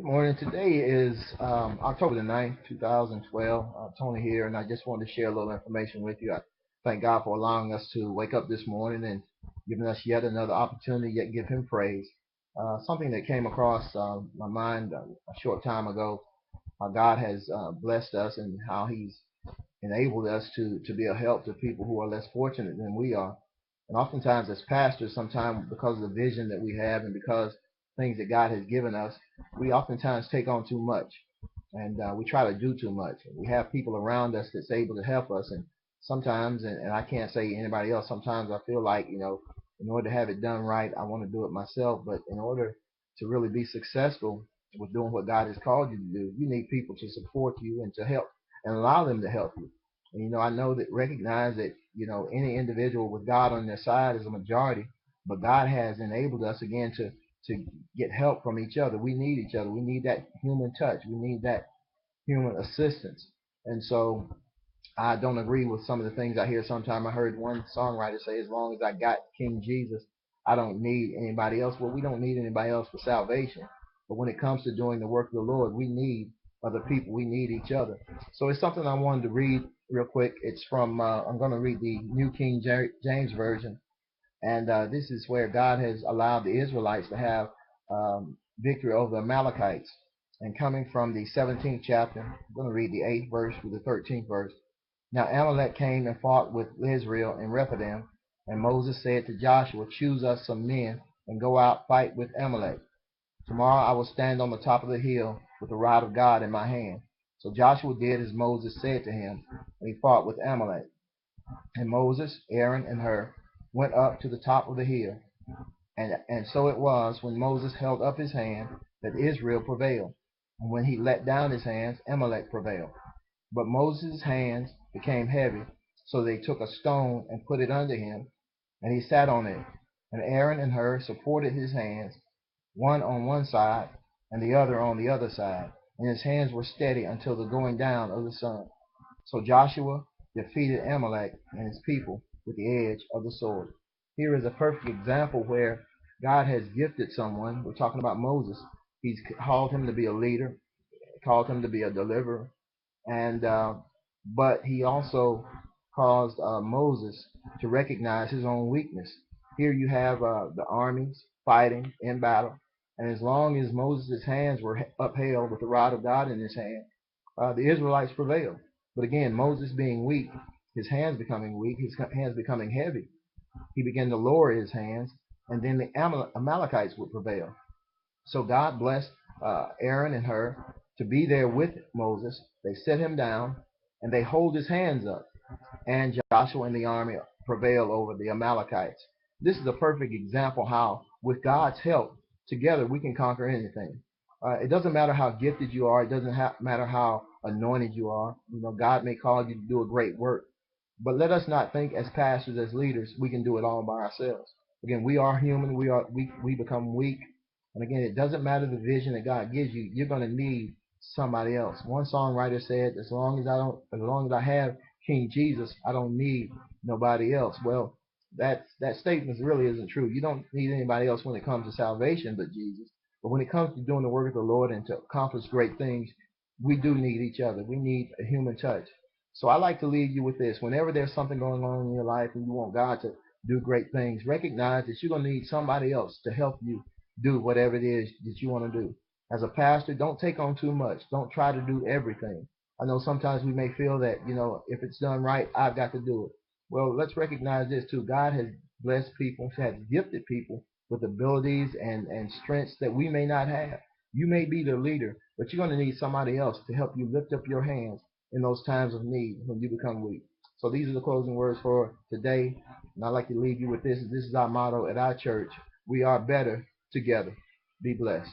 Good morning. Today is October the 9th, 2012. Tony here, and I just wanted to share a little information with you. I thank God for allowing us to wake up this morning and giving us yet another opportunity, yet give Him praise. Something that came across my mind a short time ago, how God has blessed us and how He's enabled us to be a help to people who are less fortunate than we are. And oftentimes, as pastors, sometimes because of the vision that we have and because things that God has given us, we oftentimes take on too much and we try to do too much. We have people around us that's able to help us, and sometimes, and I can't say anybody else, sometimes I feel like, in order to have it done right, I want to do it myself. But in order to really be successful with doing what God has called you to do, you need people to support you and to help and allow them to help you. And, I know that recognize that, any individual with God on their side is a majority, but God has enabled us again to get help from each other. We need each other. We need that human touch. We need that human assistance. And so I don't agree with some of the things I hear sometimes. I heard one songwriter say, as long as I got King Jesus, I don't need anybody else. Well, we don't need anybody else for salvation. But when it comes to doing the work of the Lord, we need other people. We need each other. So it's something I wanted to read real quick. It's from, I'm going to read the New King James Version. And this is where God has allowed the Israelites to have victory over the Amalekites. And coming from the 17th chapter, I'm going to read the 8th verse through the 13th verse. Now Amalek came and fought with Israel in Rephidim, and Moses said to Joshua, choose us some men and go out fight with Amalek. Tomorrow I will stand on the top of the hill with the rod of God in my hand. So Joshua did as Moses said to him, and he fought with Amalek. And Moses, Aaron, and Hur went up to the top of the hill. And so it was, when Moses held up his hand, that Israel prevailed. And when he let down his hands, Amalek prevailed. But Moses' hands became heavy, so they took a stone and put it under him, and he sat on it. And Aaron and Hur supported his hands, one on one side and the other on the other side. And his hands were steady until the going down of the sun. So Joshua defeated Amalek and his people with the edge of the sword. Here is a perfect example where God has gifted someone. We're talking about Moses. He's called him to be a leader, called him to be a deliverer, and but he also caused Moses to recognize his own weakness. Here you have the armies fighting in battle, and as long as Moses' hands were upheld with the rod of God in his hand, the Israelites prevailed. But again, Moses being weak, his hands becoming weak, his hands becoming heavy, he began to lower his hands, and then the Amalekites would prevail. So God blessed Aaron and Hur to be there with Moses. They set him down, and they hold his hands up. And Joshua and the army prevail over the Amalekites. This is a perfect example how, with God's help, together we can conquer anything. It doesn't matter how gifted you are. It doesn't matter how anointed you are. God may call you to do a great work. But let us not think as pastors, as leaders, we can do it all by ourselves. Again, we are human. We become weak. And again, it doesn't matter the vision that God gives you. You're going to need somebody else. One songwriter said, as long as I have King Jesus, I don't need nobody else. Well, that statement really isn't true. You don't need anybody else when it comes to salvation but Jesus. But when it comes to doing the work of the Lord and to accomplish great things, we do need each other. We need a human touch. So I like to leave you with this. Whenever there's something going on in your life and you want God to do great things, recognize that you're going to need somebody else to help you do whatever it is that you want to do. As a pastor, don't take on too much. Don't try to do everything. I know sometimes we may feel that, if it's done right, I've got to do it. Well, let's recognize this too. God has blessed people, has gifted people with abilities and strengths that we may not have. You may be the leader, but you're going to need somebody else to help you lift up your hands in those times of need when you become weak. So these are the closing words for today. And I'd like to leave you with this. This is our motto at our church. We are better together. Be blessed.